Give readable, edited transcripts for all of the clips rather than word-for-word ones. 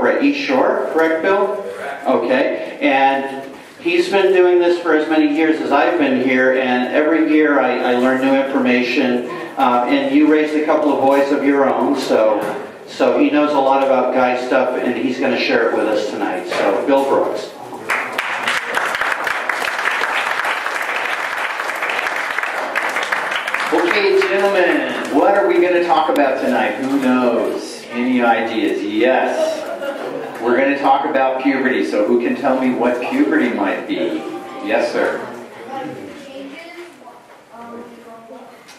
at East Shore, correct, Bill? Correct. Okay, and he's been doing this for as many years as I've been here, and every year I learn new information, and you raised a couple of boys of your own, so he knows a lot about guy stuff, and he's going to share it with us tonight. So, Bill Brooks. Okay, gentlemen, what are we going to talk about tonight? Who knows? Any ideas? Yes. We're going to talk about puberty, so who can tell me what puberty might be? Yes, sir.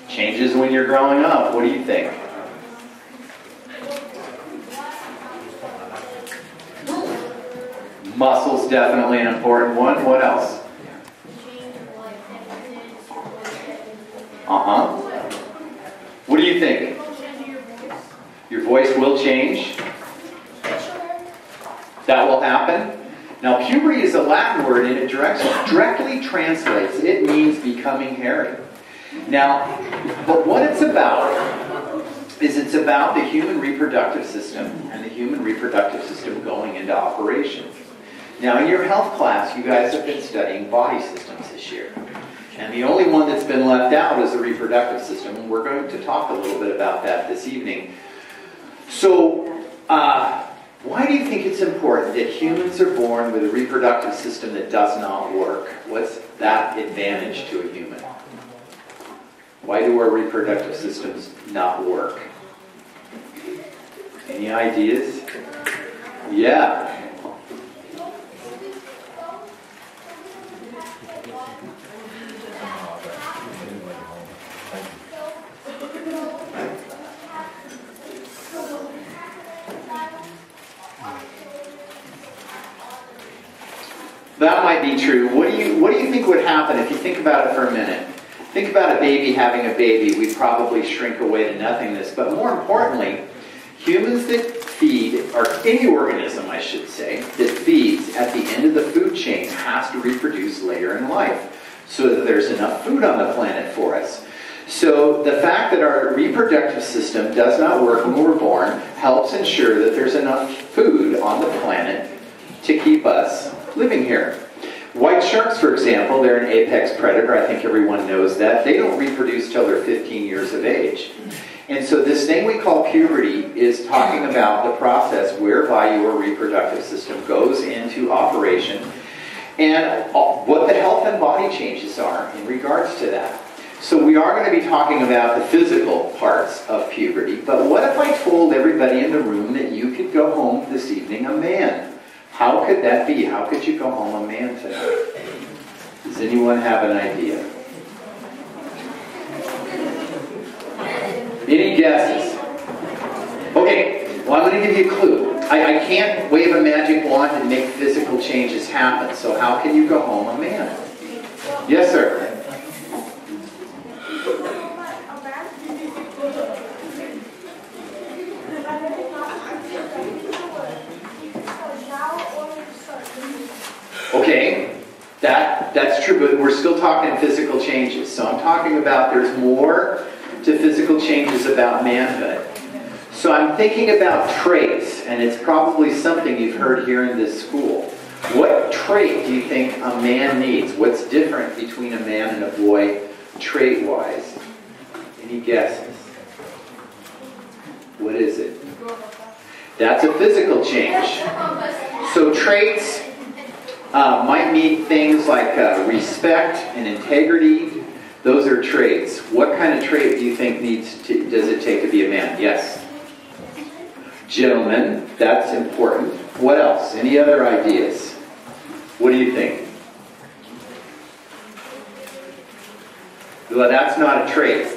Changes when you're growing up. What do you think? Muscle's definitely an important one. What else? What do you think? Your voice will change? That will happen? Now, puberty is a Latin word, and it directly translates. It means becoming hairy. Now, but what it's about is it's about the human reproductive system and the human reproductive system going into operation. Now, in your health class, you guys have been studying body systems this year. And the only one that's been left out is the reproductive system, and we're going to talk a little bit about that this evening. So, why do you think it's important that humans are born with a reproductive system that does not work? What's that advantage to a human? Why do our reproductive systems not work? Any ideas? Yeah. That might be true. What do you think would happen if you think about it for a minute? Think about a baby having a baby. We'd probably shrink away to nothingness. But more importantly, humans that feed, or any organism, I should say, that feeds at the end of the food chain has to reproduce later in life so that there's enough food on the planet for us. So the fact that our reproductive system does not work when we're born helps ensure that there's enough food on the planet to keep us living here. White sharks, for example, they're an apex predator. I think everyone knows that. They don't reproduce till they're 15 years of age. And so this thing we call puberty is talking about the process whereby your reproductive system goes into operation and what the health and body changes are in regards to that. So we are going to be talking about the physical parts of puberty, but what if I told everybody in the room that you could go home this evening a man? How could that be? How could you go home a man tonight? Does anyone have an idea? Any guesses? Okay, well, I'm going to give you a clue. I can't wave a magic wand and make physical changes happen, so how can you go home a man? Yes, sir. Okay, that's true, but we're still talking physical changes. So I'm talking about there's more to physical changes about manhood. So I'm thinking about traits, and it's probably something you've heard here in this school. What trait do you think a man needs? What's different between a man and a boy trait-wise? Any guesses? What is it? That's a physical change. So traits might mean things like respect and integrity. Those are traits. What kind of trait do you think does it take to be a man? Yes. Gentlemen, that's important. What else? Any other ideas? What do you think? Well, that's not a trait.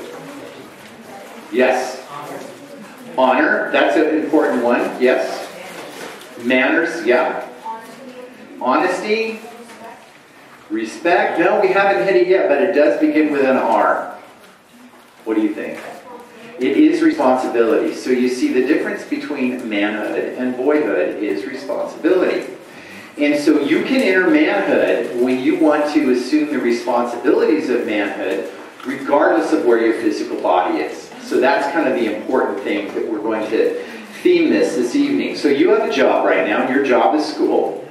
Yes. Honor, that's an important one. Yes. Manners, yeah. Honesty. Respect. No, we haven't hit it yet, but it does begin with an R. What do you think? It is responsibility. So you see the difference between manhood and boyhood is responsibility. And so you can enter manhood when you want to assume the responsibilities of manhood regardless of where your physical body is. So that's kind of the important thing that we're going to theme this evening. So you have a job right now, and your job is school.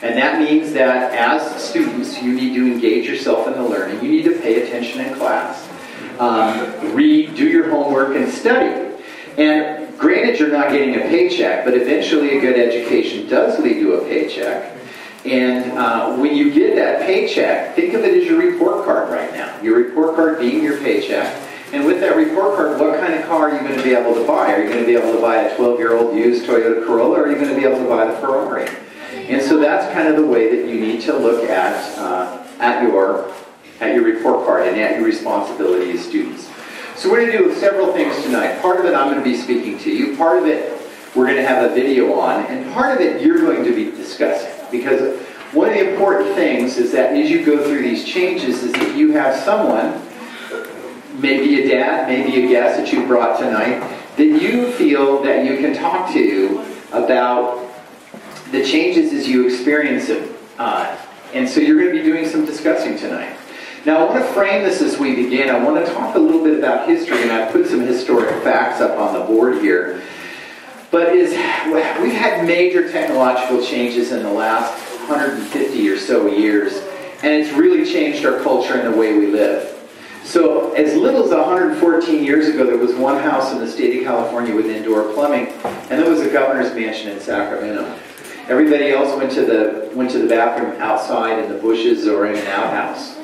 And that means that as students, you need to engage yourself in the learning. You need to pay attention in class, read, do your homework, and study. And granted, you're not getting a paycheck, but eventually a good education does lead to a paycheck. And when you get that paycheck, think of it as your report card right now. Your report card being your paycheck. And with that report card, what kind of car are you going to be able to buy? Are you going to be able to buy a 12-year-old used Toyota Corolla, or are you going to be able to buy the Ferrari? And so that's kind of the way that you need to look at your report card and at your responsibility as students. So we're going to do several things tonight. Part of it I'm going to be speaking to you. Part of it we're going to have a video on. And part of it you're going to be discussing. Because one of the important things is that as you go through these changes is that you have someone, maybe a dad, maybe a guest that you brought tonight, that you feel that you can talk to about the changes as you experience them. And so you're going to be doing some discussing tonight. Now I want to frame this as we begin. I want to talk a little bit about history, and I've put some historic facts up on the board here. But we've had major technological changes in the last 150 or so years, and it's really changed our culture and the way we live. So as little as 114 years ago, there was one house in the state of California with indoor plumbing, and there was a governor's mansion in Sacramento. Everybody else went to the bathroom outside in the bushes or in an outhouse.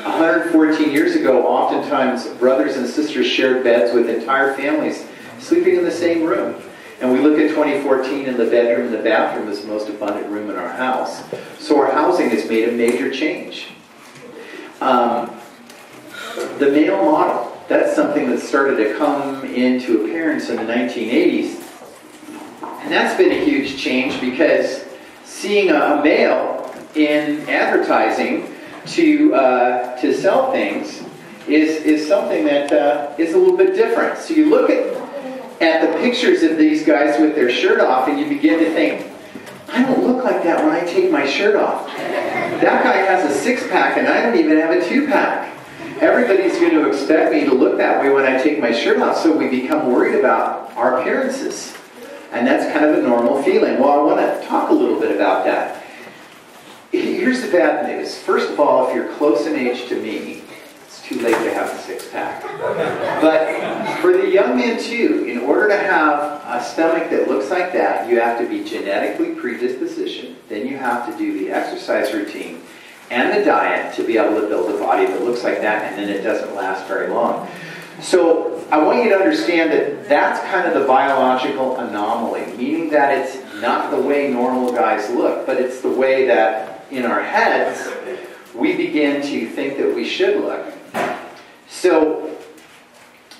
114 years ago, oftentimes brothers and sisters shared beds with entire families sleeping in the same room. And we look at 2014 and the bedroom and the bathroom is the most abundant room in our house. So our housing has made a major change. The male model, that's something that started to come into appearance in the 1980s. And that's been a huge change because seeing a male in advertising to sell things is something that is a little bit different. So you look at the pictures of these guys with their shirt off and you begin to think, I don't look like that when I take my shirt off. That guy has a six-pack and I don't even have a two-pack. Everybody's going to expect me to look that way when I take my shirt off, so we become worried about our appearances. And that's kind of a normal feeling. Well, I want to talk a little bit about that. Here's the bad news. First of all, if you're close in age to me, it's too late to have a six-pack. But for the young men too, in order to have a stomach that looks like that, you have to be genetically predispositioned. Then you have to do the exercise routine and the diet to be able to build a body that looks like that, and then it doesn't last very long. So I want you to understand that that's kind of the biological anomaly, meaning that it's not the way normal guys look, but it's the way that in our heads we begin to think that we should look. So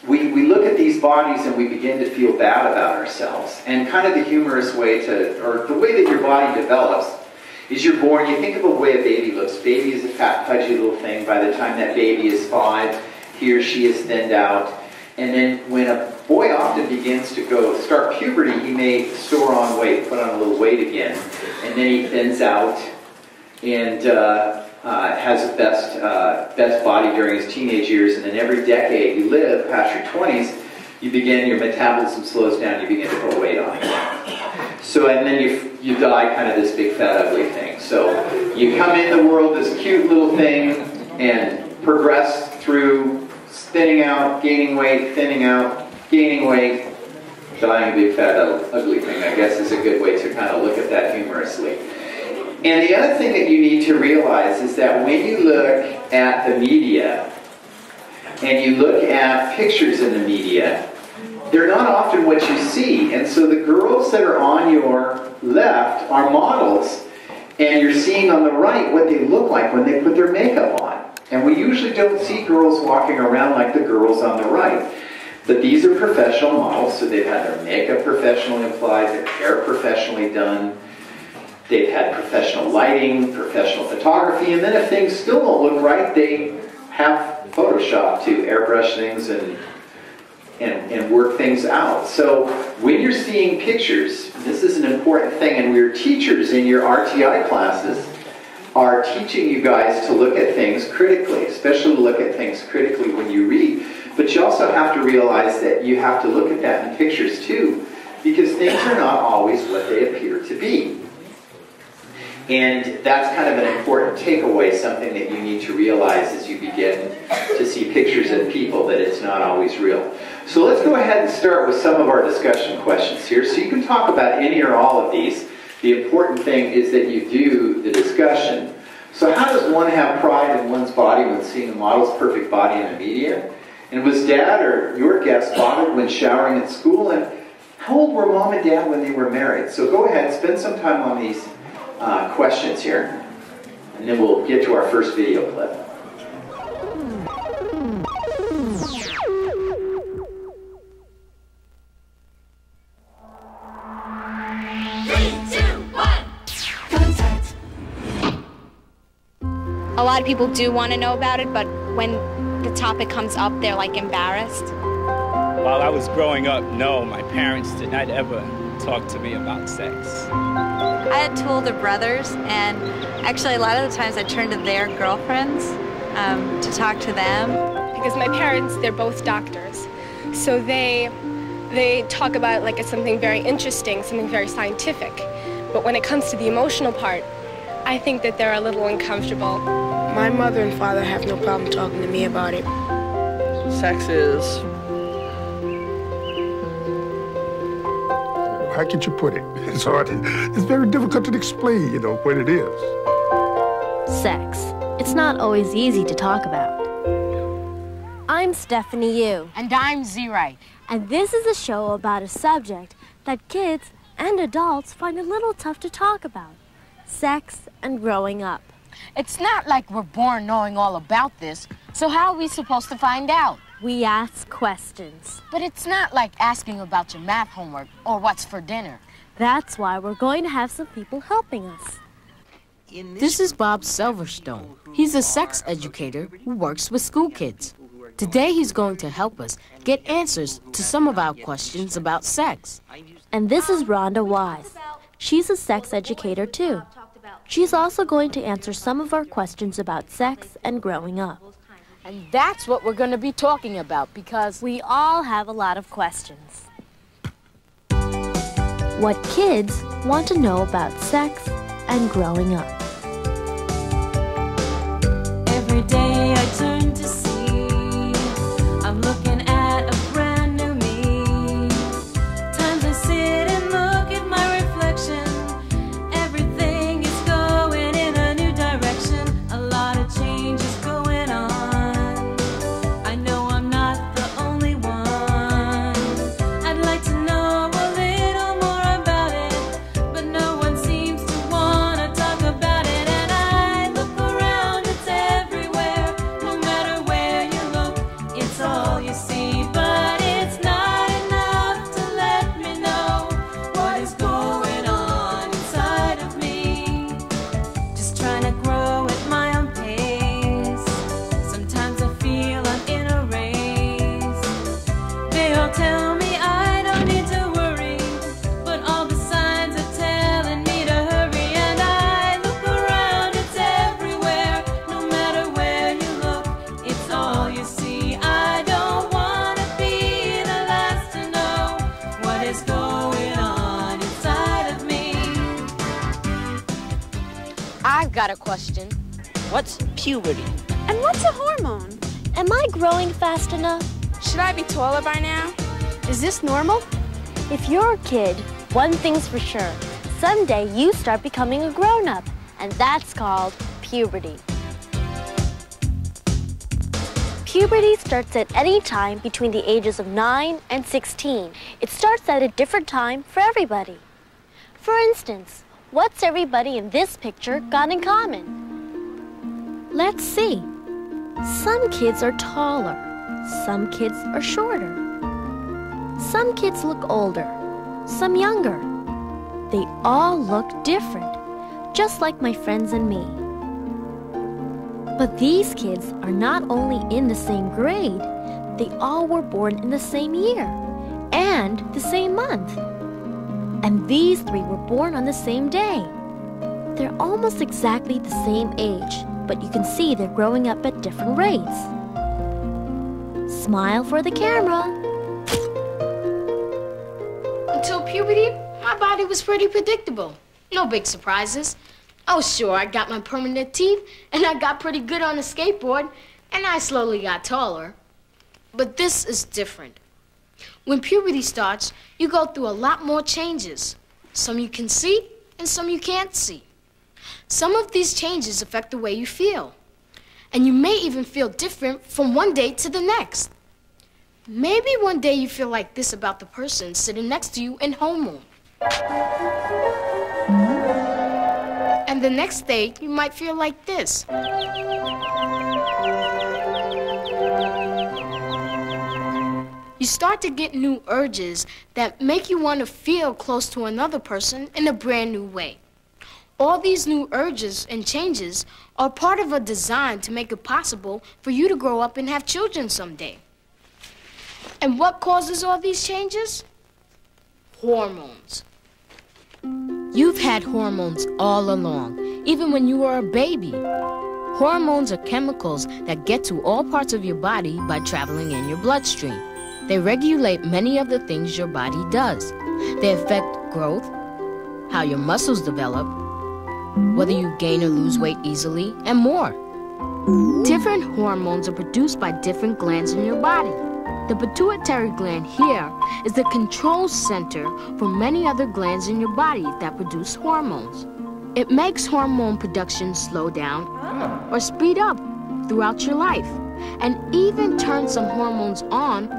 we look at these bodies and we begin to feel bad about ourselves. And kind of the humorous way or the way that your body develops is you're born, you think of a way a baby looks. Baby is a fat, pudgy little thing. By the time that baby is 5, he or she is thinned out. And then when a boy often begins to start puberty, he may store on weight, put on a little weight again. And then he thins out and has the best body during his teenage years. And then every decade you live past your 20s, your metabolism slows down, you begin to put weight on again. So, and then you die kind of this big fat ugly thing. So you come in the world this cute little thing and progress through thinning out, gaining weight, thinning out, gaining weight, dying a big fat ugly thing, I guess is a good way to kind of look at that humorously. And the other thing that you need to realize is that when you look at the media and you look at pictures in the media, they're not often what you see. And so the girls that are on your left are models, and you're seeing on the right what they look like when they put their makeup on. And we usually don't see girls walking around like the girls on the right. But these are professional models, so they've had their makeup professionally applied, their hair professionally done, they've had professional lighting, professional photography, and then if things still don't look right, they have Photoshop to airbrush things and work things out. So when you're seeing pictures, this is an important thing, and we're teachers in your RTI classes are teaching you guys to look at things critically, especially look at things critically when you read. But you also have to realize that you have to look at that in pictures too, because things are not always what they appear to be. And that's kind of an important takeaway, something that you need to realize as you begin to see pictures of people, that it's not always real. So let's go ahead and start with some of our discussion questions here. So you can talk about any or all of these. The important thing is that you do the discussion. So how does one have pride in one's body when seeing a model's perfect body in the media? And was Dad or your guest bothered when showering at school? And how old were Mom and Dad when they were married? So go ahead, spend some time on these questions here, and then we'll get to our first video clip. A lot of people do want to know about it, but when the topic comes up, they're like embarrassed. While I was growing up, no, my parents did not ever talk to me about sex. I had two older brothers, and actually a lot of the times I turned to their girlfriends to talk to them. Because my parents, they're both doctors, so they talk about it like it's something very interesting, something very scientific. But when it comes to the emotional part, I think that they're a little uncomfortable. My mother and father have no problem talking to me about it. Sex is... How could you put it? It's hard. It's very difficult to explain, you know, what it is. Sex. It's not always easy to talk about. I'm Stephanie Yu. And I'm Z-Right. And this is a show about a subject that kids and adults find a little tough to talk about. Sex and growing up. It's not like we're born knowing all about this, so how are we supposed to find out? We ask questions. But it's not like asking about your math homework or what's for dinner. That's why we're going to have some people helping us. This is Bob Silverstone. He's a sex educator who works with school kids. Today he's going to help us get answers to some of our questions about sex. And this is Rhonda Wise. She's a sex educator too. She's also going to answer some of our questions about sex and growing up. And that's what we're going to be talking about because we all have a lot of questions. What kids want to know about sex and growing up. Every day I turn to see, I'm looking at a brand new me. Times I sit and look at my reflection. Everything is going in a new direction. A lot of change is going on. I know I'm not the only one. I'd like to know a little more about it, but no one seems to want to talk about it. And I look around, it's everywhere. No matter where you look, it's all you see. But it's not enough to let me know what is going on inside of me. Just trying to grow at my own pace. Sometimes I feel I'm in a race. They all tell me I don't need to worry, but all the signs are telling me to hurry. And I look around, it's everywhere. No matter where you look, it's all you see. I don't want to be the last to know what is going on inside of me. I've got a question. What's puberty? And what's a hormone? Am I growing fast enough? Should I be taller by now? Is this normal? If you're a kid, one thing's for sure. Someday you start becoming a grown-up, and that's called puberty. Puberty starts at any time between the ages of 9 and 16. It starts at a different time for everybody. For instance, what's everybody in this picture got in common? Let's see. Some kids are taller. Some kids are shorter. Some kids look older. Some younger. They all look different, just like my friends and me. But these kids are not only in the same grade, they all were born in the same year and the same month. And these three were born on the same day. They're almost exactly the same age, but you can see they're growing up at different rates. Smile for the camera. until puberty, my body was pretty predictable. No big surprises. Oh, sure, I got my permanent teeth, and I got pretty good on the skateboard, and I slowly got taller. But this is different. When puberty starts, you go through a lot more changes. Some you can see, and some you can't see. Some of these changes affect the way you feel. And you may even feel different from one day to the next. Maybe one day you feel like this about the person sitting next to you in homeroom. And the next day, you might feel like this. You start to get new urges that make you want to feel close to another person in a brand new way. All these new urges and changes are part of a design to make it possible for you to grow up and have children someday. And what causes all these changes? Hormones. You've had hormones all along, even when you were a baby. Hormones are chemicals that get to all parts of your body by traveling in your bloodstream. They regulate many of the things your body does. They affect growth, how your muscles develop, whether you gain or lose weight easily, and more. Different hormones are produced by different glands in your body. The pituitary gland here is the control center for many other glands in your body that produce hormones. It makes hormone production slow down or speed up throughout your life, and even turns some hormones on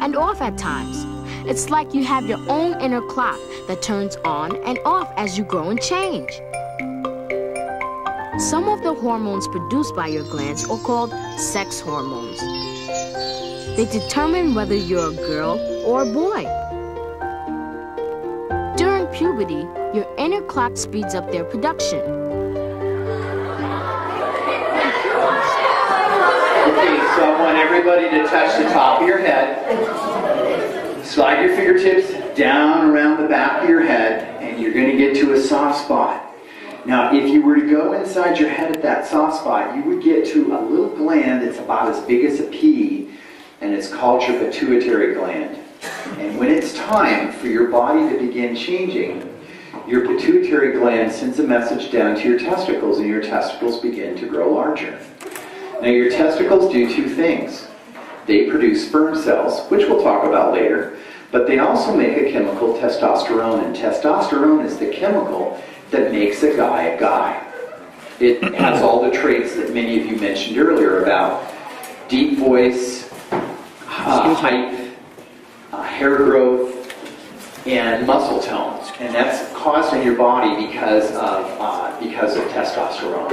and off at times. It's like you have your own inner clock that turns on and off as you grow and change. Some of the hormones produced by your glands are called sex hormones. They determine whether you're a girl or a boy. During puberty, your inner clock speeds up their production. Okay, so I want everybody to touch the top of your head. Slide your fingertips down around the back of your head, and you're going to get to a soft spot. Now, if you were to go inside your head at that soft spot, you would get to a little gland that's about as big as a pea, and it's called your pituitary gland. And when it's time for your body to begin changing, your pituitary gland sends a message down to your testicles, and your testicles begin to grow larger. Now, your testicles do two things. They produce sperm cells, which we'll talk about later, but they also make a chemical, testosterone, and testosterone is the chemical that makes a guy a guy. It has all the traits that many of you mentioned earlier about deep voice, height, hair growth, and muscle tone. And that's caused in your body because of testosterone.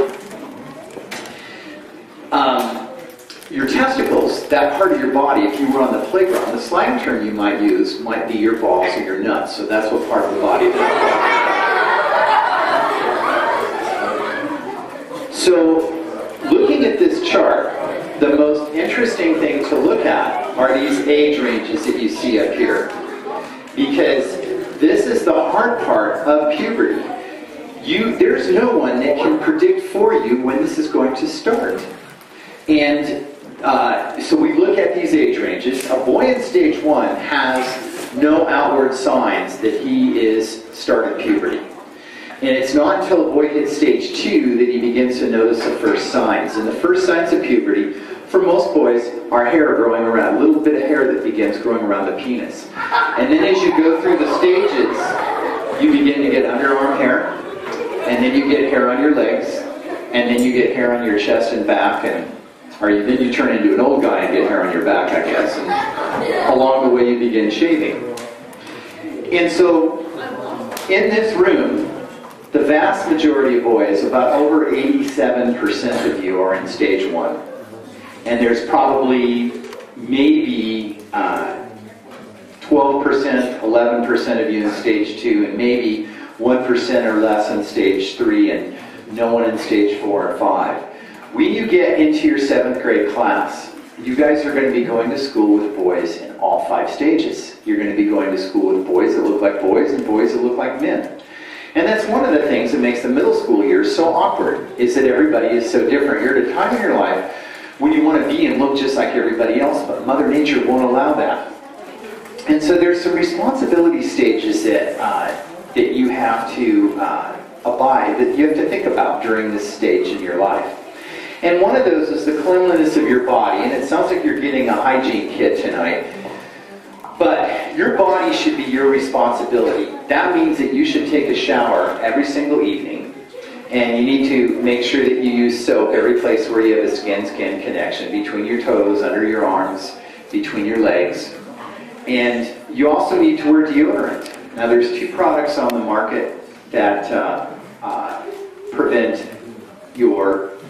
Your testicles, that part of your body, if you were on the playground, the slang term you might use might be your balls or your nuts. So that's what part of the body that I'm talking about. So, looking at this chart, the most interesting thing to look at are these age ranges that you see up here. Because this is the hard part of puberty. There's no one that can predict for you when this is going to start. And so we look at these age ranges. A boy in stage 1 has no outward signs that he is started puberty. And it's not until a boy hits stage 2 that he begins to notice the first signs. And the first signs of puberty, for most boys, are hair growing around, a little bit of hair that begins growing around the penis. And then as you go through the stages, you begin to get underarm hair, and then you get hair on your legs, and then you get hair on your chest and back, then you turn into an old guy and get hair on your back, I guess. And along the way you begin shaving. And so, in this room, the vast majority of boys, about over 87% of you are in stage 1. And there's probably maybe 12%, 11% of you in stage 2, and maybe 1% or less in stage 3, and no one in stage 4 or 5. When you get into your 7th grade class, you guys are going to be going to school with boys in all 5 stages. You're going to be going to school with boys that look like boys and boys that look like men. And that's one of the things that makes the middle school years so awkward, is that everybody is so different. You're at a time in your life when you want to be and look just like everybody else, but Mother Nature won't allow that. And so there's some responsibility stages that you have to abide, that you have to think about during this stage in your life. And one of those is the cleanliness of your body. And it sounds like you're getting a hygiene kit tonight. But your body should be your responsibility. That means that you should take a shower every single evening. And you need to make sure that you use soap every place where you have a skin-skin connection, between your toes, under your arms, between your legs. And you also need to wear deodorant. Now there's 2 products on the market that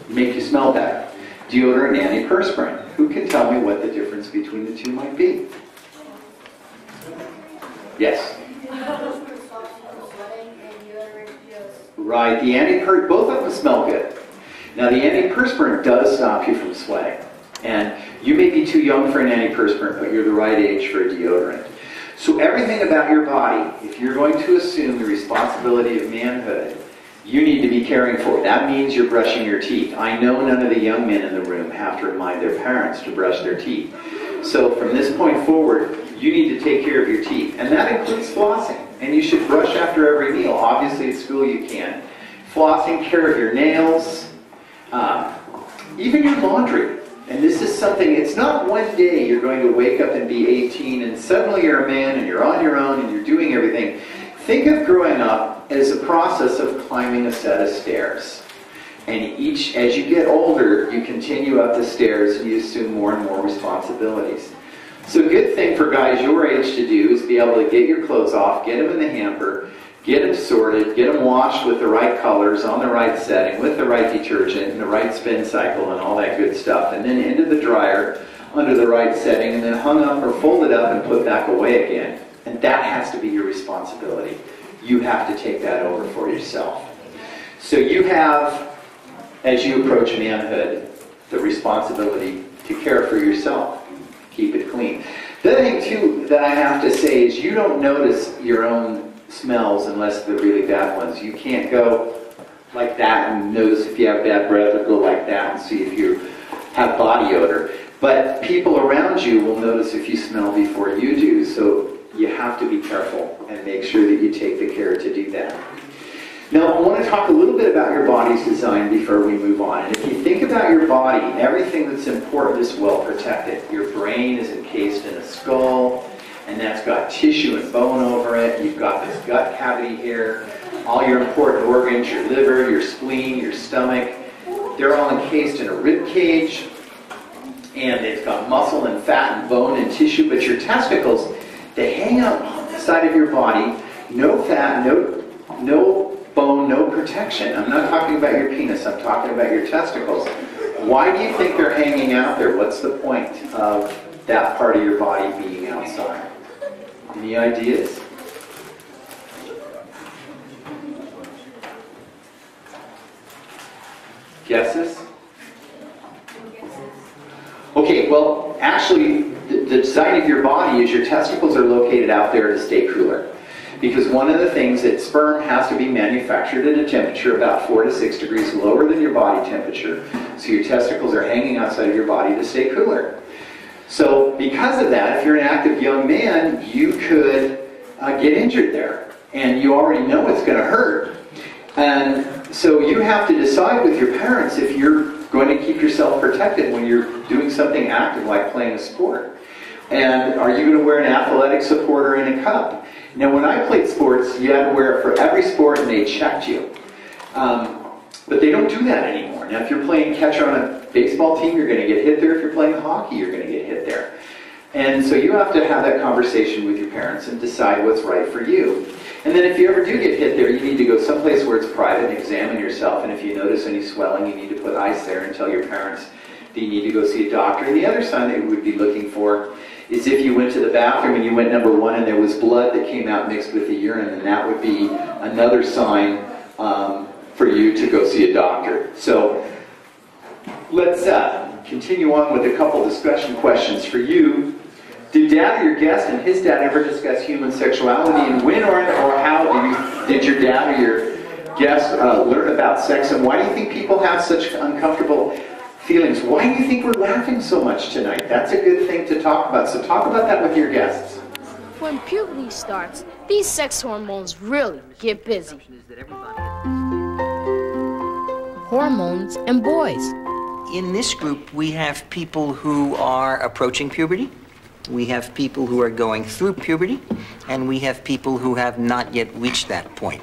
make you smell better. Deodorant and antiperspirant. Who can tell me what the difference between the 2 might be? Yes? Right, both of them smell good. Now the antiperspirant does stop you from sweating. And you may be too young for an antiperspirant, but you're the right age for a deodorant. So everything about your body, if you're going to assume the responsibility of manhood, you need to be caring for. That means you're brushing your teeth. I know none of the young men in the room have to remind their parents to brush their teeth. So from this point forward, you need to take care of your teeth. And that includes flossing. And you should brush after every meal. Obviously at school you can. Flossing, care of your nails, even your laundry. And this is something, it's not one day you're going to wake up and be 18 and suddenly you're a man and you're on your own and you're doing everything. Think of growing up as a process of climbing a set of stairs. And as you get older, you continue up the stairs and you assume more and more responsibilities. So a good thing for guys your age to do is be able to get your clothes off, get them in the hamper, get them sorted, get them washed with the right colors, on the right setting, with the right detergent, and the right spin cycle, and all that good stuff. And then into the dryer, under the right setting, and then hung up or folded up and put back away again. And that has to be your responsibility. You have to take that over for yourself. So you have, as you approach manhood, the responsibility to care for yourself. Keep it clean. The other thing, too, that I have to say is you don't notice your own smells unless they're really bad ones. You can't go like that and notice if you have bad breath, or go like that and see if you have body odor. But people around you will notice if you smell before you do, so you have to be careful and make sure that you take the care to do that. Now, I want to talk a little bit about your body's design before we move on. And if you think about your body, everything that's important is well protected. Your brain is encased in a skull, and that's got tissue and bone over it. You've got this gut cavity here. All your important organs, your liver, your spleen, your stomach, they're all encased in a rib cage. And it's got muscle and fat and bone and tissue. But your testicles, they hang out on the side of your body. No fat, no bone, no protection. I'm not talking about your penis. I'm talking about your testicles. Why do you think they're hanging out there? What's the point of that part of your body being outside? Any ideas? Guesses? Okay, well, actually, the design of your body is your testicles are located out there to stay cooler. Because one of the things that sperm has to be manufactured at a temperature about 4 to 6 degrees lower than your body temperature. So your testicles are hanging outside of your body to stay cooler. So because of that, if you're an active young man, you could get injured there. And you already know it's going to hurt. And so you have to decide with your parents if you're going to keep yourself protected when you're doing something active like playing a sport. And are you going to wear an athletic supporter and a cup? Now, when I played sports, you had to wear it for every sport, and they checked you. But they don't do that anymore. Now, if you're playing catcher on a baseball team, you're going to get hit there. If you're playing hockey, you're going to get hit there. And so you have to have that conversation with your parents and decide what's right for you. And then if you ever do get hit there, you need to go someplace where it's private and examine yourself. And if you notice any swelling, you need to put ice there and tell your parents that you need to go see a doctor. And the other sign that we would be looking for is if you went to the bathroom and you went number 1 and there was blood that came out mixed with the urine, and that would be another sign for you to go see a doctor. So let's continue on with a couple discussion questions for you. Did Dad or your guest and his dad ever discuss human sexuality, and when or how did your dad or your guest learn about sex, and why do you think people have such uncomfortable feelings? Why do you think we're laughing so much tonight? That's a good thing to talk about. So talk about that with your guests. When puberty starts, these sex hormones really get busy. Hormones and boys. In this group, we have people who are approaching puberty, we have people who are going through puberty, and we have people who have not yet reached that point.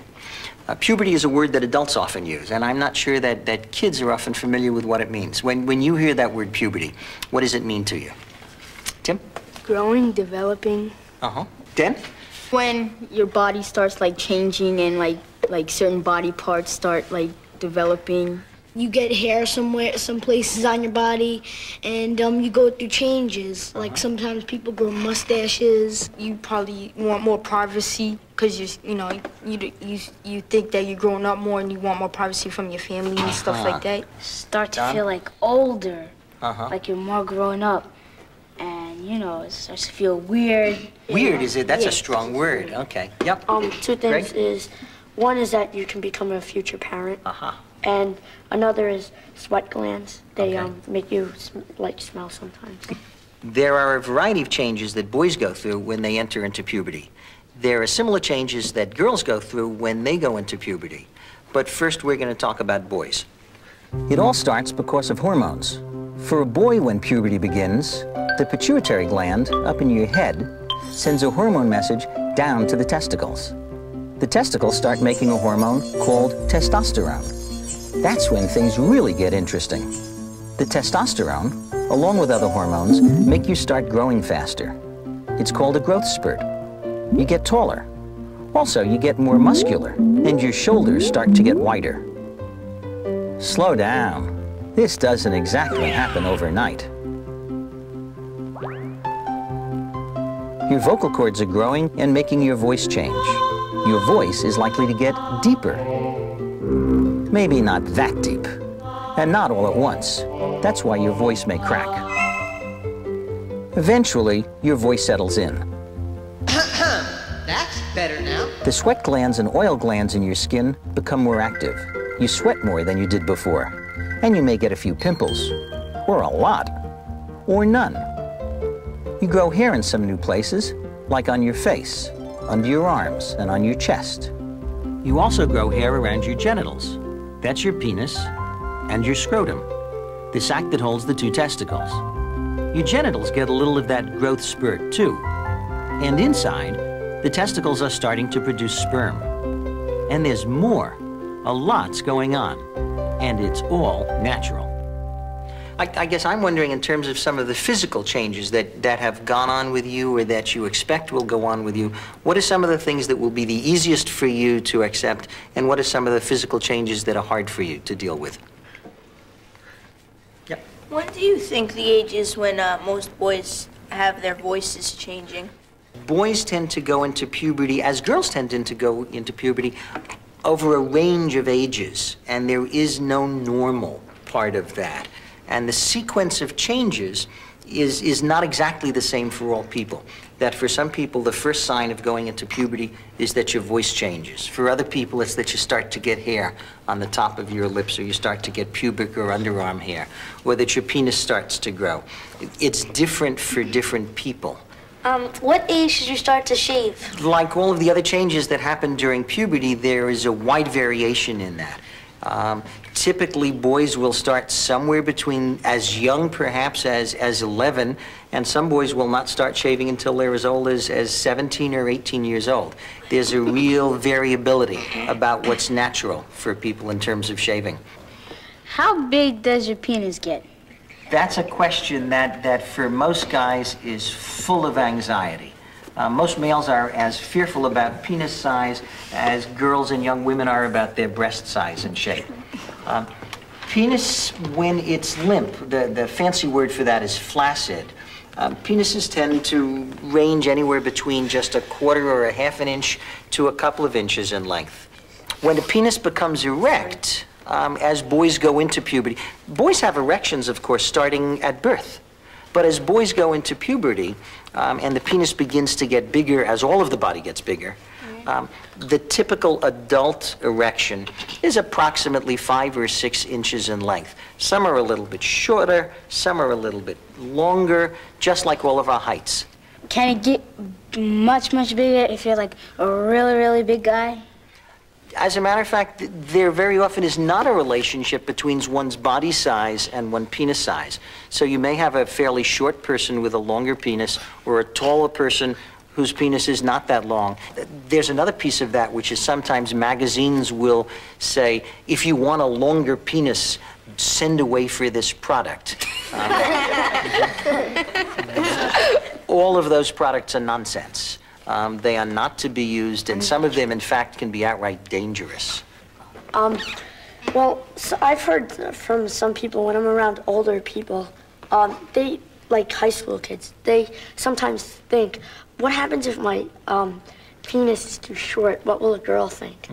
Puberty is a word that adults often use, and I'm not sure that kids are often familiar with what it means. When you hear that word puberty, what does it mean to you? Tim? Growing, developing. Uh-huh. Dan? When your body starts like changing and like certain body parts start like developing. You get hair somewhere, some places on your body, and you go through changes. Like sometimes people grow mustaches. You probably want more privacy because you think that you're growing up more and you want more privacy from your family and stuff like that. Start to feel like older, like you're more growing up, and it starts to feel weird. Weird, is it? That's a strong word. Okay. Yep. Two things is, one is that you can become a future parent. And another is sweat glands. They make you smell sometimes. There are a variety of changes that boys go through when they enter into puberty. There are similar changes that girls go through when they go into puberty. But first, we're going to talk about boys. It all starts because of hormones. For a boy, when puberty begins, the pituitary gland up in your head sends a hormone message down to the testicles. The testicles start making a hormone called testosterone. That's when things really get interesting. The testosterone, along with other hormones, make you start growing faster. It's called a growth spurt. You get taller. Also, you get more muscular, and your shoulders start to get wider. Slow down. This doesn't exactly happen overnight. Your vocal cords are growing and making your voice change. Your voice is likely to get deeper. Maybe not that deep, and not all at once. That's why your voice may crack. Eventually, your voice settles in. That's better now. The sweat glands and oil glands in your skin become more active. You sweat more than you did before, and you may get a few pimples, or a lot, or none. You grow hair in some new places, like on your face, under your arms, and on your chest. You also grow hair around your genitals. That's your penis and your scrotum, the sac that holds the two testicles. Your genitals get a little of that growth spurt too. And inside, the testicles are starting to produce sperm. And there's more. A lot's going on. And it's all natural. I guess I'm wondering, in terms of some of the physical changes that have gone on with you or that you expect will go on with you, what are some of the things that will be the easiest for you to accept, and what are some of the physical changes that are hard for you to deal with? Yep. When do you think the age is when most boys have their voices changing? Boys tend to go into puberty, as girls tend to go into puberty, over a range of ages, and there is no normal part of that. And the sequence of changes is not exactly the same for all people. That for some people, the first sign of going into puberty is that your voice changes. For other people, it's that you start to get hair on the top of your lips, or you start to get pubic or underarm hair, or that your penis starts to grow. It's different for different people. What age should you start to shave? Like all of the other changes that happen during puberty, there is a wide variation in that. Typically, boys will start somewhere between as young, perhaps, as 11, and some boys will not start shaving until they're as old as 17 or 18 years old. There's a real variability about what's natural for people in terms of shaving. How big does your penis get? That's a question that for most guys is full of anxiety. Most males are as fearful about penis size as girls and young women are about their breast size and shape. Penis, when it's limp, the fancy word for that is flaccid. Penises tend to range anywhere between just a quarter or a half an inch to a couple of inches in length. When a penis becomes erect, as boys go into puberty, boys have erections, of course, starting at birth. But as boys go into puberty, and the penis begins to get bigger as all of the body gets bigger, the typical adult erection is approximately 5 or 6 inches in length. Some are a little bit shorter, some are a little bit longer, just like all of our heights. can it get much bigger if you're like a really big guy? As a matter of fact, there very often is not a relationship between one's body size and one's penis size. So you may have a fairly short person with a longer penis, or a taller person whose penis is not that long. There's another piece of that, which is sometimes magazines will say, if you want a longer penis, send away for this product. All of those products are nonsense. They are not to be used, and some of them, in fact, can be outright dangerous. Well, so I've heard from some people when I'm around older people, they, like high school kids, they sometimes think, what happens if my penis is too short? What will a girl think?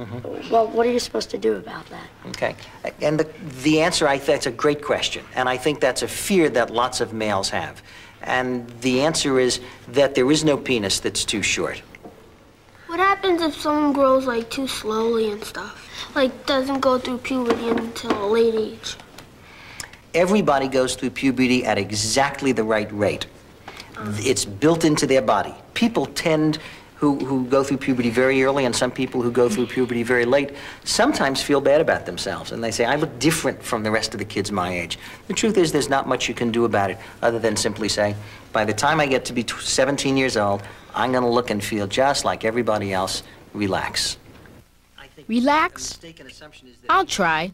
Well, what are you supposed to do about that? Okay, and the answer, I think, it's a great question, and I think that's a fear that lots of males have. And the answer is that there is no penis that's too short. What happens if someone grows like too slowly and stuff? Like doesn't go through puberty until a late age? Everybody goes through puberty at exactly the right rate. It's built into their body. People tend, who go through puberty very early, and some people who go through puberty very late, sometimes feel bad about themselves. And they say, I look different from the rest of the kids my age. The truth is, there's not much you can do about it other than simply say, by the time I get to be 17 years old, I'm going to look and feel just like everybody else. Relax. Relax? I'll try.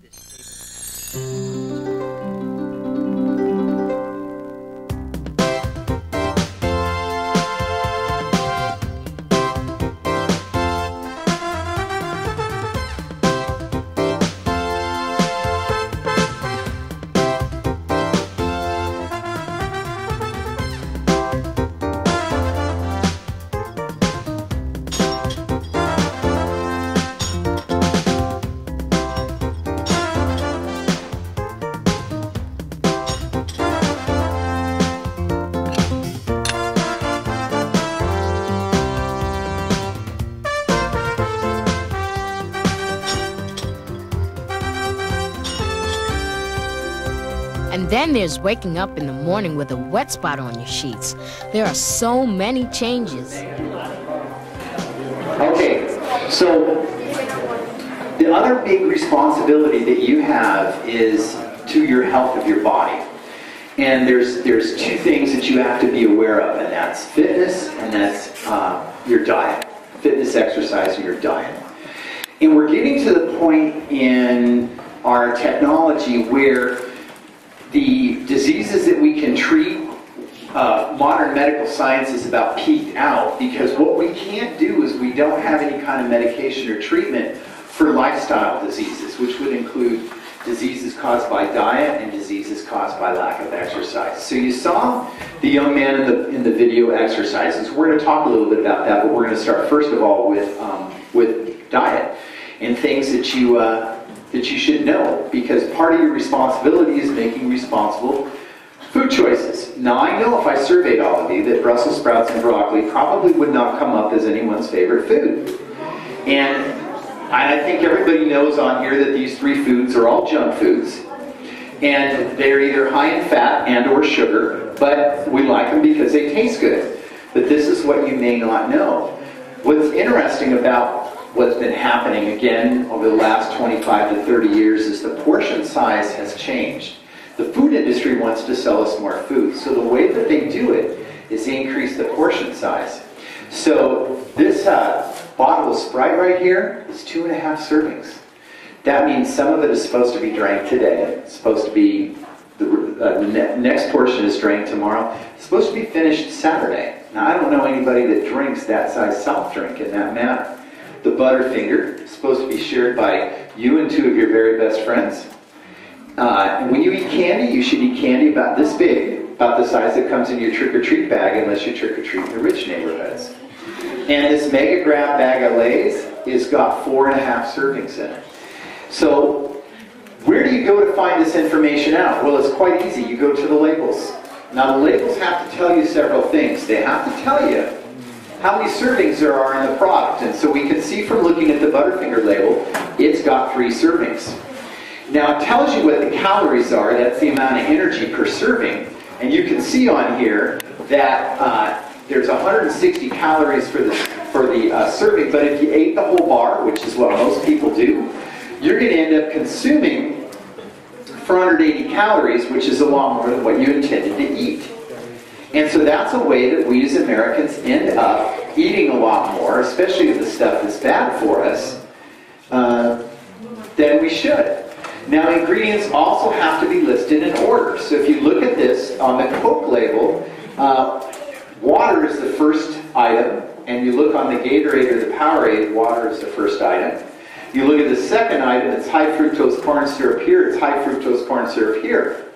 And then there's waking up in the morning with a wet spot on your sheets. There are so many changes. Okay, so the other big responsibility that you have is to your health of your body. And there's two things that you have to be aware of, and that's fitness and that's your diet. Fitness, exercise, and your diet. And we're getting to the point in our technology where the diseases that we can treat, modern medical science is about peaked out, because what we can't do is we don't have any kind of medication or treatment for lifestyle diseases, which would include diseases caused by diet and diseases caused by lack of exercise. So you saw the young man in the video exercises. We're going to talk a little bit about that, but we're going to start first of all with diet and things that you should know, because part of your responsibility is making responsible food choices. Now, I know if I surveyed all of you that Brussels sprouts and broccoli probably would not come up as anyone's favorite food. And I think everybody knows on here that these three foods are all junk foods. And they're either high in fat and or sugar, but we like them because they taste good. But this is what you may not know. What's interesting about what's been happening again over the last 25 to 30 years is the portion size has changed. The food industry wants to sell us more food, so the way that they do it is they increase the portion size. So this bottle of Sprite right here is 2.5 servings. That means some of it is supposed to be drank today. It's supposed to be, the next portion is drank tomorrow. It's supposed to be finished Saturday. Now, I don't know anybody that drinks that size soft drink in that manner. The Butterfinger is supposed to be shared by you and 2 of your very best friends. And when you eat candy, you should eat candy about this big, about the size that comes in your trick-or-treat bag, unless you trick-or-treat in the rich neighborhoods. And this Mega Grab bag of Lay's has got 4.5 servings in it. So where do you go to find this information out? Well, it's quite easy. You go to the labels. Now, the labels have to tell you several things. They have to tell you how many servings there are in the product. And so we can see from looking at the Butterfinger label, it's got 3 servings. Now, it tells you what the calories are. That's the amount of energy per serving. And you can see on here that there's 160 calories for the serving, but if you ate the whole bar, which is what most people do, you're going to end up consuming 480 calories, which is a lot more than what you intended to eat. And so that's a way that we as Americans end up eating a lot more, especially the stuff that's bad for us, than we should. Now, ingredients also have to be listed in order. So if you look at this on the Coke label, water is the first item, and you look on the Gatorade or the Powerade, water is the first item. You look at the second item, it's high fructose corn syrup here, it's high fructose corn syrup here.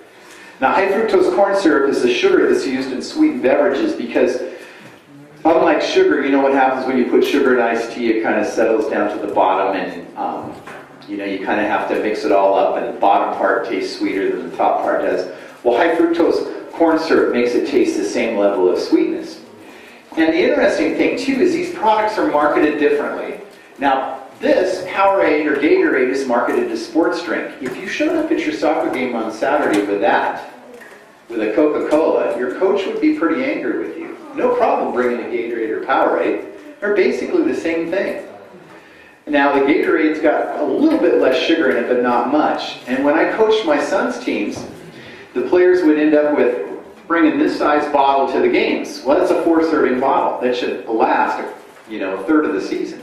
Now, high fructose corn syrup is a sugar that's used in sweetened beverages because, unlike sugar, you know what happens when you put sugar in iced tea, it kind of settles down to the bottom, and you know, you kind of have to mix it all up, and the bottom part tastes sweeter than the top part does. Well, high fructose corn syrup makes it taste the same level of sweetness. And the interesting thing, too, is these products are marketed differently. Now, this Powerade or Gatorade is marketed as sports drink. If you showed up at your soccer game on Saturday with that, with a Coca-Cola, your coach would be pretty angry with you. No problem bringing a Gatorade or Powerade. They're basically the same thing. Now, the Gatorade's got a little bit less sugar in it, but not much. And when I coached my son's teams, the players would end up with bringing this size bottle to the games. Well, that's a 4-serving bottle. That should last, you know, a third of the season.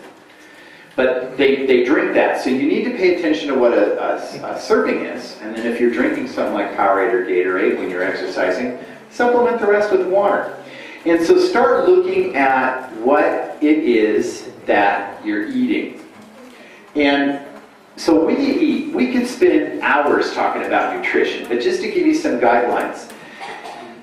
But they drink that. So you need to pay attention to what a serving is. And then if you're drinking something like Powerade or Gatorade when you're exercising, supplement the rest with water. And so start looking at what it is that you're eating. And so when you eat, we could spend hours talking about nutrition, but just to give you some guidelines,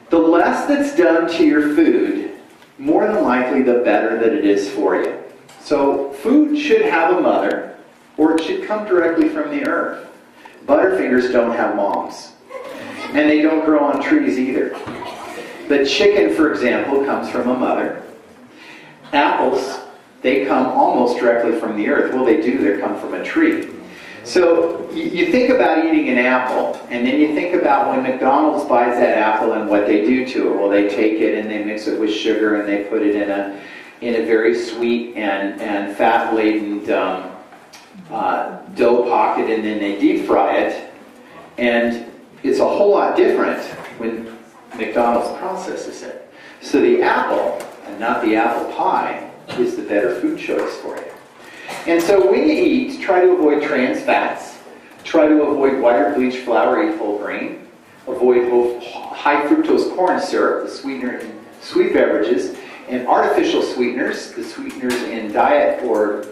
the less that's done to your food, more than likely the better that it is for you. So food should have a mother, or it should come directly from the earth. Butterfingers don't have moms, and they don't grow on trees either. But chicken, for example, comes from a mother. Apples, they come almost directly from the earth. Well, they do. They come from a tree. So you think about eating an apple, and then you think about when McDonald's buys that apple and what they do to it. Well, they take it and they mix it with sugar and they put it in a very sweet and fat-laden dough pocket, and then they deep fry it. And it's a whole lot different when McDonald's processes it. So the apple, and not the apple pie, is the better food choice for you. And so when you eat, try to avoid trans fats, try to avoid white or bleached flour, eat whole grain, avoid both high fructose corn syrup, the sweetener in sweet beverages, and artificial sweeteners, the sweeteners in diet or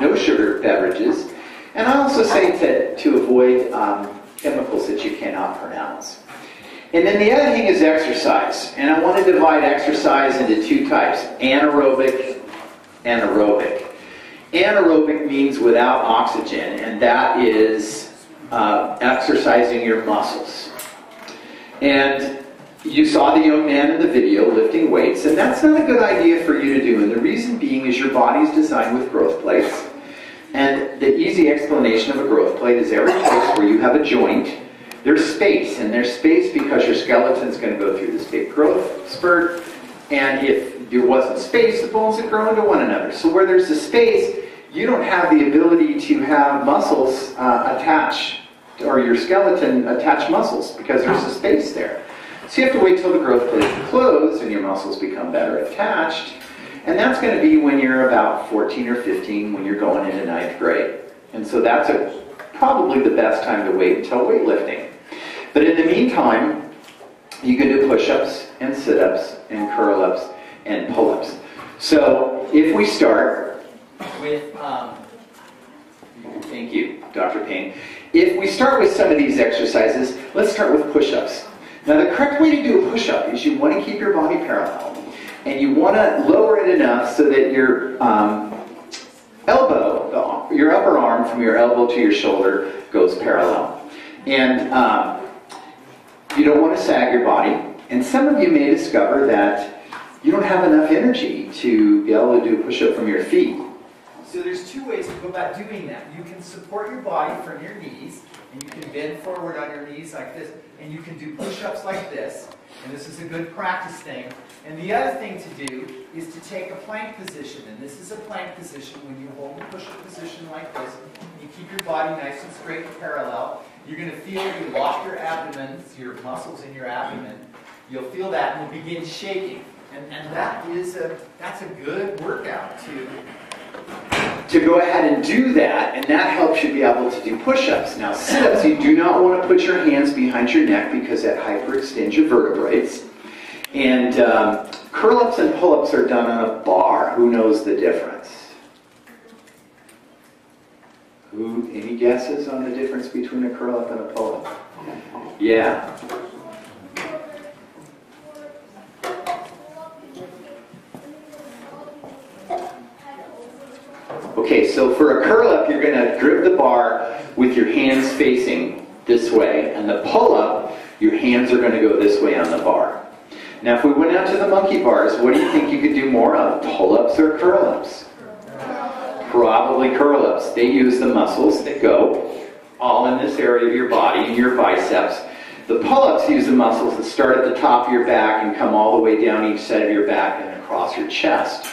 no sugar beverages. And I also say to anaerobic chemicals that you cannot pronounce. And then the other thing is exercise. And I want to divide exercise into two types, anaerobic and aerobic. Anaerobic means without oxygen, and that is exercising your muscles. And you saw the young man in the video lifting weights, and that's not a good idea for you to do. And the reason being is your body's designed with growth plates. And the easy explanation of a growth plate is every place where you have a joint, there's space. And there's space because your skeleton's going to go through this big growth spurt. And if there wasn't space, the bones would grow into one another. So where there's a space, you don't have the ability to have muscles attach, or your skeleton attach muscles, because there's a space there. So you have to wait till the growth plate closes and your muscles become better attached. And that's going to be when you're about 14 or 15, when you're going into 9th grade. And so that's probably the best time to wait until weightlifting. But in the meantime, you can do push-ups and sit-ups and curl-ups and pull-ups. So if we start with, thank you, Dr. Payne. If we start with some of these exercises, let's start with push-ups. Now the correct way to do a push-up is you want to keep your body parallel. And you want to lower it enough so that your elbow, your upper arm from your elbow to your shoulder goes parallel. And you don't want to sag your body. And some of you may discover that you don't have enough energy to be able to do a push-up from your feet. So there's two ways to go about doing that. You can support your body from your knees, and you can bend forward on your knees like this, and you can do push-ups like this. And this is a good practice thing. And the other thing to do is to take a plank position. And this is a plank position when you hold the push-up position like this. You keep your body nice and straight and parallel. You're going to feel you lock your abdomen, your muscles in your abdomen. You'll feel that and you'll begin shaking. And that's a good workout to go ahead and do that, and that helps you be able to do push-ups. Now, sit-ups, you do not want to put your hands behind your neck because that hyperextends your vertebrae. And curl-ups and pull-ups are done on a bar. Who knows the difference? Any guesses on the difference between a curl-up and a pull-up? Yeah. Okay, so for a curl-up, you're going to grip the bar with your hands facing this way. And the pull-up, your hands are going to go this way on the bar. Now, if we went out to the monkey bars, what do you think you could do more of? Pull-ups or curl-ups? Probably curl-ups. They use the muscles that go all in this area of your body, in your biceps. The pull-ups use the muscles that start at the top of your back and come all the way down each side of your back and across your chest.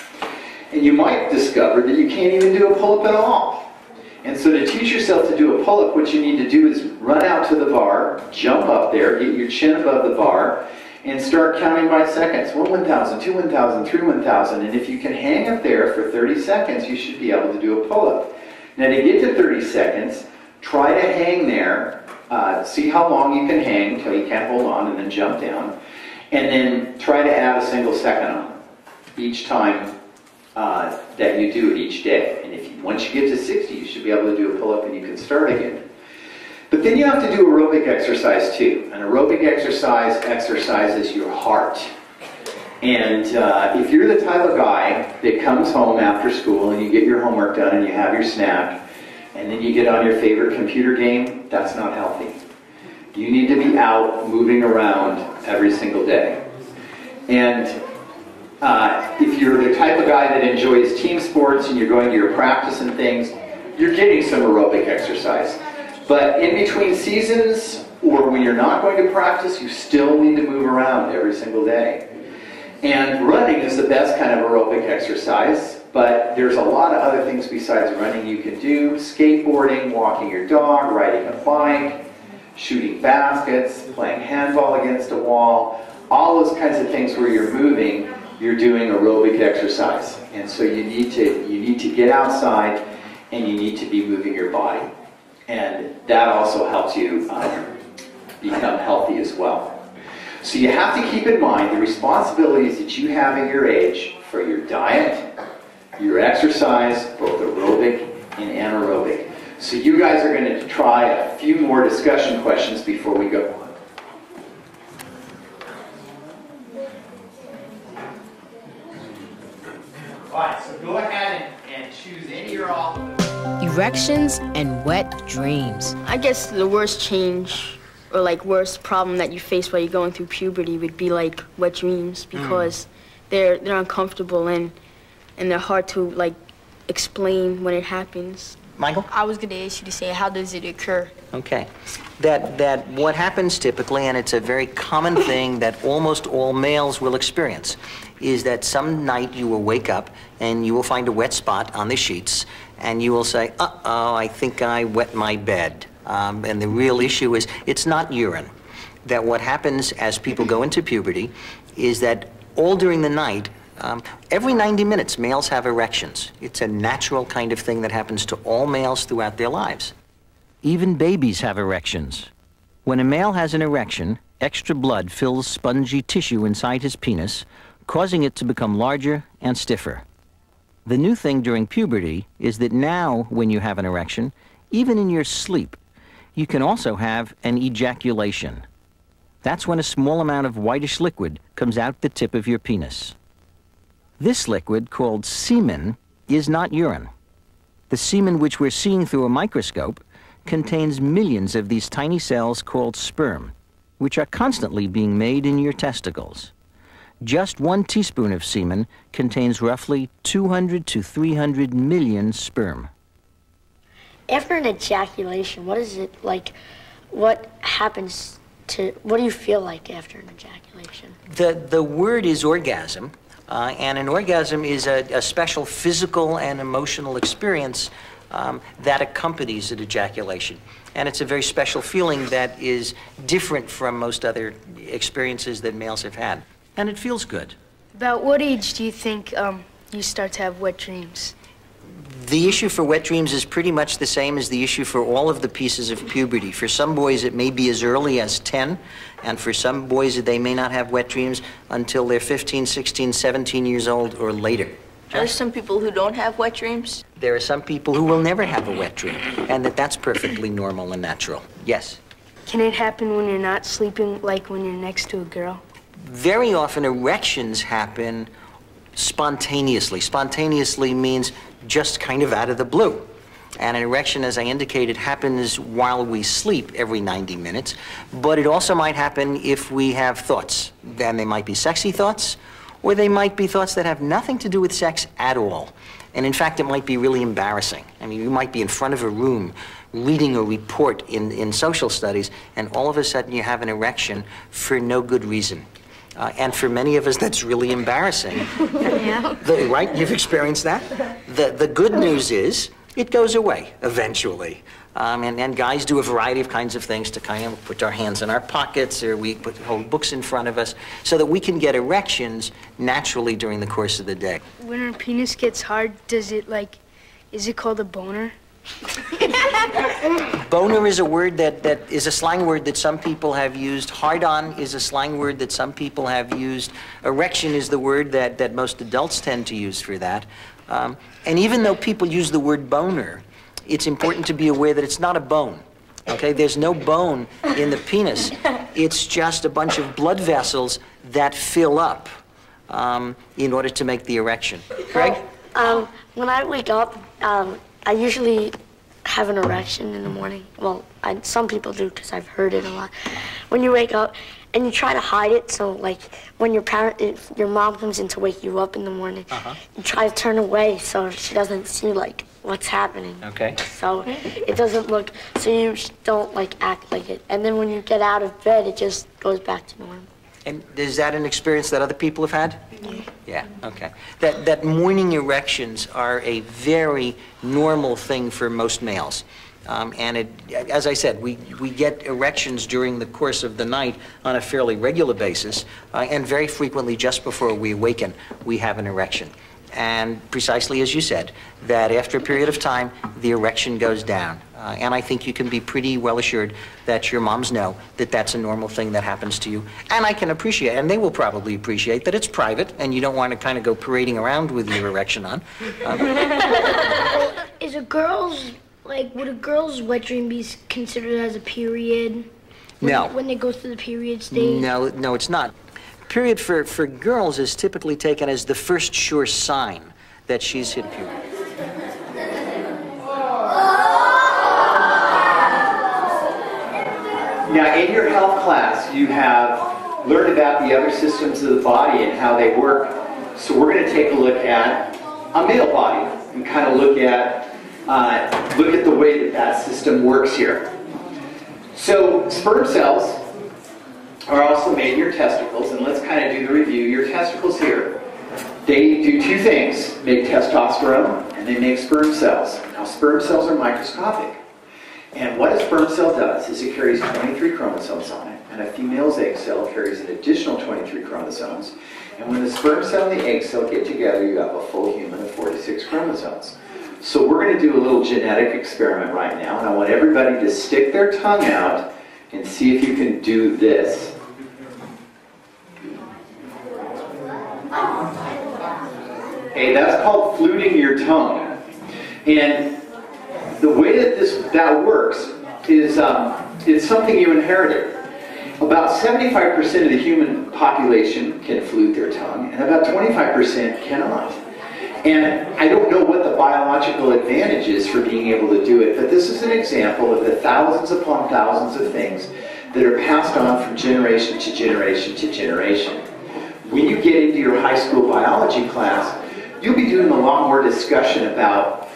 And you might discover that you can't even do a pull-up at all. And so to teach yourself to do a pull-up, what you need to do is run out to the bar, jump up there, get your chin above the bar, and start counting by seconds. 1 1,000, 2 1,000, 3 1,000. And if you can hang up there for 30 seconds, you should be able to do a pull-up. Now to get to 30 seconds, try to hang there. See how long you can hang until you can't hold on, and then jump down. And then try to add a single second on each time that you do it each day. And once you get to 60, you should be able to do a pull-up and you can start again. But then you have to do aerobic exercise too. An aerobic exercise exercises your heart. And if you're the type of guy that comes home after school and you get your homework done and you have your snack, and then you get on your favorite computer game, that's not healthy. You need to be out moving around every single day. And if you're the type of guy that enjoys team sports and you're going to your practice and things, you're getting some aerobic exercise. But in between seasons, or when you're not going to practice, you still need to move around every single day. And running is the best kind of aerobic exercise, but there's a lot of other things besides running you can do. Skateboarding, walking your dog, riding a bike, shooting baskets, playing handball against a wall, all those kinds of things where you're moving, you're doing aerobic exercise. And so you need to get outside and you need to be moving your body. And that also helps you become healthy as well. So you have to keep in mind the responsibilities that you have at your age for your diet, your exercise, both aerobic and anaerobic. So you guys are going to try a few more discussion questions before we go on. All right, so go ahead and choose any or all. Erections and wet dreams. I guess the worst change or like worst problem that you face while you're going through puberty would be like wet dreams, because they're uncomfortable and they're hard to like explain when it happens. Michael? I was gonna ask you to say, how does it occur? Okay. That what happens typically, and it's a very common thing that almost all males will experience, is that some night you will wake up and you will find a wet spot on the sheets and you will say, uh-oh, I think I wet my bed. And the real issue is it's not urine. That what happens as people go into puberty is that all during the night, every 90 minutes, males have erections. It's a natural kind of thing that happens to all males throughout their lives. Even babies have erections. When a male has an erection, extra blood fills spongy tissue inside his penis, causing it to become larger and stiffer. The new thing during puberty is that now, when you have an erection, even in your sleep, you can also have an ejaculation. That's when a small amount of whitish liquid comes out the tip of your penis. This liquid, called semen, is not urine. The semen which we're seeing through a microscope contains millions of these tiny cells called sperm, which are constantly being made in your testicles. Just 1 teaspoon of semen contains roughly 200 to 300 million sperm. After an ejaculation, what is it like? What happens what do you feel like after an ejaculation? The word is orgasm, and an orgasm is a special physical and emotional experience that accompanies an ejaculation. And it's a very special feeling that is different from most other experiences that males have had. And it feels good. About what age do you think you start to have wet dreams? The issue for wet dreams is pretty much the same as the issue for all of the pieces of puberty. For some boys, it may be as early as 10, and for some boys, they may not have wet dreams until they're 15, 16, 17 years old or later. Are there some people who don't have wet dreams? There are some people who will never have a wet dream, and that's perfectly normal and natural. Yes? Can it happen when you're not sleeping, like when you're next to a girl? Very often, erections happen spontaneously. Spontaneously means just kind of out of the blue. And an erection, as I indicated, happens while we sleep every 90 minutes, but it also might happen if we have thoughts. Then they might be sexy thoughts, or they might be thoughts that have nothing to do with sex at all. And in fact, it might be really embarrassing. I mean, you might be in front of a room reading a report in social studies, and all of a sudden you have an erection for no good reason. And for many of us, that's really embarrassing. Yeah. Right? You've experienced that? The good news is it goes away eventually. And guys do a variety of kinds of things to kind of put our hands in our pockets, or we hold books in front of us so that we can get erections naturally during the course of the day. When our penis gets hard, is it called a boner? Boner is a word that is a slang word that some people have used. Hard-on is a slang word that some people have used. Erection is the word that most adults tend to use for that. And even though people use the word boner, it's important to be aware that it's not a bone. Okay? There's no bone in the penis. It's just a bunch of blood vessels that fill up in order to make the erection. Greg? When I wake up, I usually have an erection in the morning. Well, some people do because I've heard it a lot. When you wake up and you try to hide it, so like when if your mom comes in to wake you up in the morning, you try to turn away so she doesn't see like what's happening. Okay. So it doesn't look, so you don't like act like it. And then when you get out of bed, it just goes back to normal. And is that an experience that other people have had? Yeah, okay. That morning erections are a very normal thing for most males. And as I said, we get erections during the course of the night on a fairly regular basis, and very frequently just before we awaken, we have an erection. And precisely as you said, that after a period of time, the erection goes down. And I think you can be pretty well assured that your moms know that that's a normal thing that happens to you. And I can appreciate, and they will probably appreciate, that it's private and you don't want to kind of go parading around with your erection on. Is a girl's, would a girl's wet dream be considered as a period? No. When they go through the period stage? No, it's not. Period for girls is typically taken as the first sure sign that she's hit puberty. Now, in your health class, you have learned about the other systems of the body and how they work. So we're going to take a look at a male body and kind of look at the way that system works here. So sperm cells are also made in your testicles, and let's kind of do the review. Your testicles here, they do two things: make testosterone and they make sperm cells. Now sperm cells are microscopic, and what a sperm cell does is it carries 23 chromosomes on it, and a female's egg cell carries an additional 23 chromosomes, and when the sperm cell and the egg cell get together, you have a full human of 46 chromosomes. So we're going to do a little genetic experiment right now, and I want everybody to stick their tongue out and see if you can do this. Okay, that's called fluting your tongue. And the way that works is it's something you inherited. About 75% of the human population can flute their tongue, and about 25% cannot. And I don't know what the biological advantage is for being able to do it, but this is an example of the thousands upon thousands of things that are passed on from generation to generation to generation. When you get into your high school biology class, you'll be doing a lot more discussion about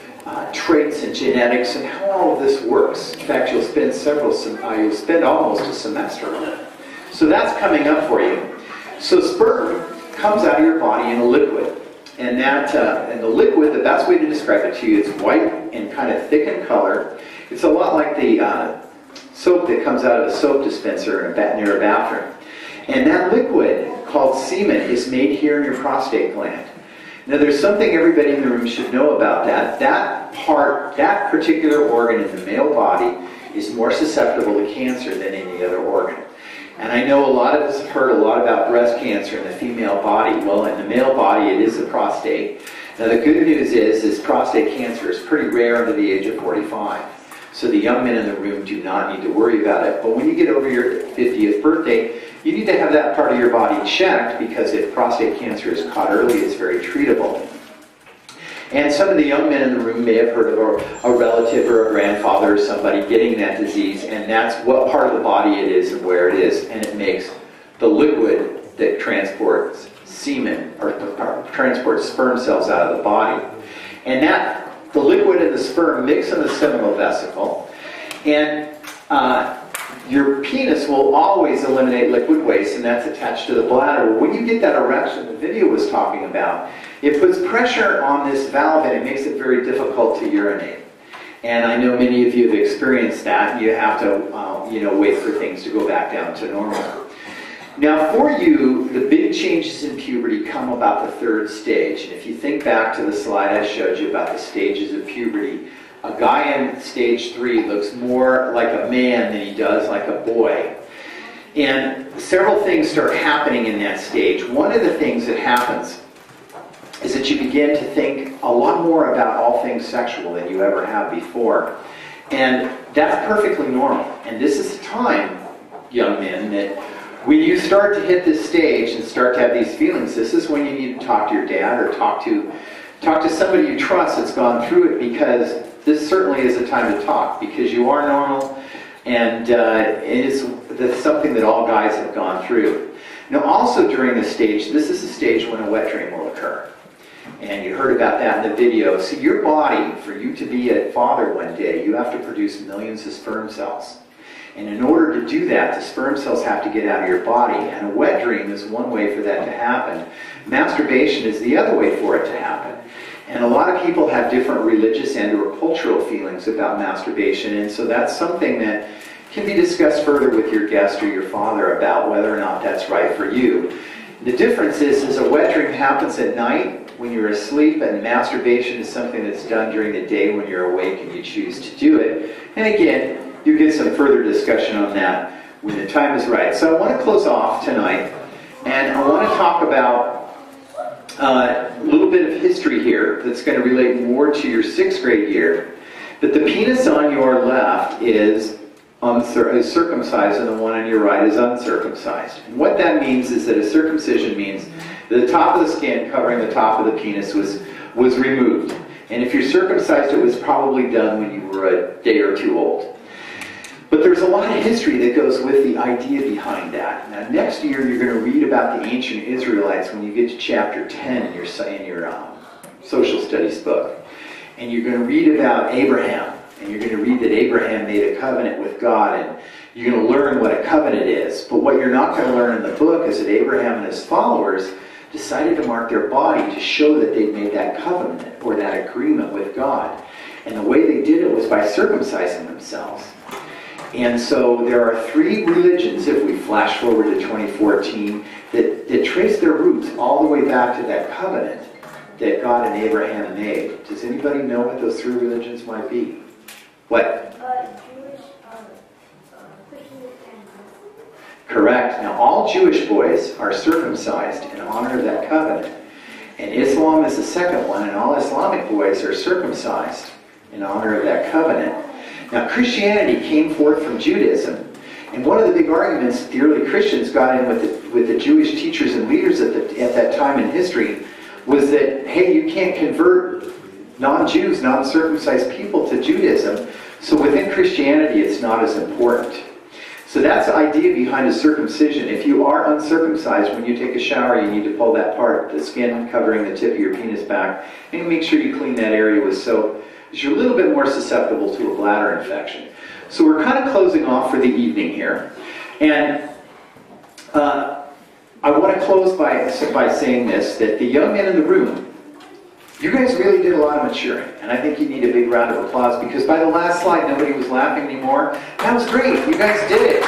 traits and genetics and how all of this works. In fact, you'll spend almost a semester on it. So that's coming up for you. So sperm comes out of your body in a liquid. And and the liquid, the best way to describe it to you, it's white and kind of thick in color. It's a lot like the soap that comes out of a soap dispenser near a bathroom. And that liquid, called semen, is made here in your prostate gland. Now there's something everybody in the room should know about that. That particular organ in the male body is more susceptible to cancer than any other organ. And I know a lot of us have heard a lot about breast cancer in the female body. Well, in the male body, it is the prostate. Now the good news is prostate cancer is pretty rare under the age of 45. So the young men in the room do not need to worry about it. But when you get over your 50th birthday, you need to have that part of your body checked, because if prostate cancer is caught early, it's very treatable. And some of the young men in the room may have heard of a relative or a grandfather or somebody getting that disease, and that's what part of the body it is and where it is, and it makes the liquid that transports semen, or transports sperm cells out of the body. And the liquid and the sperm mix in the seminal vesicle, and your penis will always eliminate liquid waste, and that's attached to the bladder. When you get that erection the video was talking about, it puts pressure on this valve and it makes it very difficult to urinate. And I know many of you have experienced that. You have to wait for things to go back down to normal. Now for you, the big changes in puberty come about the third stage. And if you think back to the slide I showed you about the stages of puberty, a guy in stage 3 looks more like a man than he does like a boy. And several things start happening in that stage. One of the things that happens is that you begin to think a lot more about all things sexual than you ever have before. And that's perfectly normal. And this is the time, young men, that when you start to hit this stage and start to have these feelings, this is when you need to talk to your dad or talk to somebody you trust that's gone through it, because this certainly is a time to talk, because you are normal, and that's something that all guys have gone through. Now also during this stage, this is the stage when a wet dream will occur. And you heard about that in the video. See, your body, for you to be a father one day, you have to produce millions of sperm cells. And in order to do that, the sperm cells have to get out of your body. And a wet dream is one way for that to happen. Masturbation is the other way for it to happen. And a lot of people have different religious and or cultural feelings about masturbation. And so that's something that can be discussed further with your guest or your father about whether or not that's right for you. The difference is a wet dream happens at night when you're asleep, and masturbation is something that's done during the day when you're awake and you choose to do it. And again, you get some further discussion on that when the time is right. So I want to close off tonight, and I want to talk about a little bit of history here that's going to relate more to your 6th grade year. But the penis on your left is circumcised and the one on your right is uncircumcised. And what that means is that a circumcision means that the top of the skin covering the top of the penis was removed. And if you're circumcised, it was probably done when you were a day or 2 old. But there's a lot of history that goes with the idea behind that. Now next year you're going to read about the ancient Israelites when you get to chapter 10 in your social studies book. And you're going to read about Abraham. And you're going to read that Abraham made a covenant with God, and you're going to learn what a covenant is. But what you're not going to learn in the book is that Abraham and his followers decided to mark their body to show that they'd made that covenant or that agreement with God. And the way they did it was by circumcising themselves. And so there are 3 religions, if we flash forward to 2014, that trace their roots all the way back to that covenant that God and Abraham made. Does anybody know what those 3 religions might be? What? Jewish, Christian, and Correct. Now all Jewish boys are circumcised in honor of that covenant. And Islam is the second one, and all Islamic boys are circumcised in honor of that covenant. Now Christianity came forth from Judaism. And one of the big arguments the early Christians got in with the Jewish teachers and leaders at that time in history was that, hey, you can't convert non-Jews, non-circumcised people to Judaism, so within Christianity it's not as important. So that's the idea behind a circumcision. If you are uncircumcised, when you take a shower, you need to pull that part, the skin covering the tip of your penis back, and make sure you clean that area with soap because you're a little bit more susceptible to a bladder infection. So we're kind of closing off for the evening here. And I want to close by saying this, that the young men in the room, you guys really did a lot of maturing. And I think you need a big round of applause, because by the last slide, nobody was laughing anymore. That was great. You guys did it.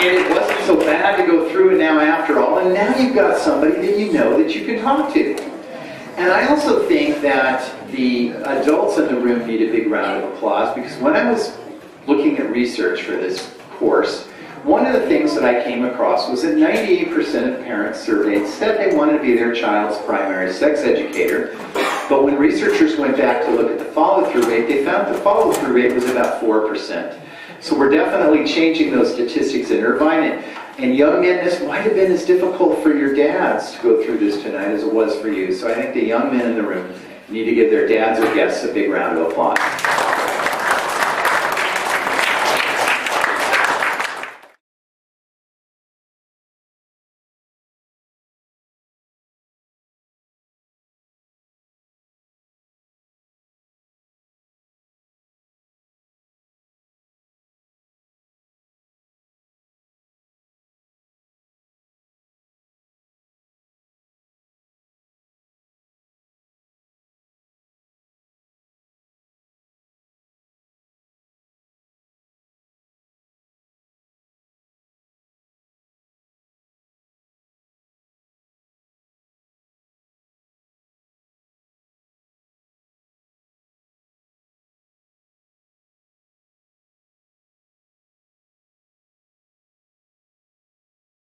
And it wasn't so bad to go through it now after all. And now you've got somebody that you know that you can talk to. And I also think that the adults in the room need a big round of applause, because when I was looking at research for this course, one of the things that I came across was that 98% of parents surveyed said they wanted to be their child's primary sex educator. But when researchers went back to look at the follow-through rate, they found the follow-through rate was about 4%. So we're definitely changing those statistics in Irvine. And young men, this might have been as difficult for your dads to go through this tonight as it was for you. So I think the young men in the room need to give their dads or guests a big round of applause.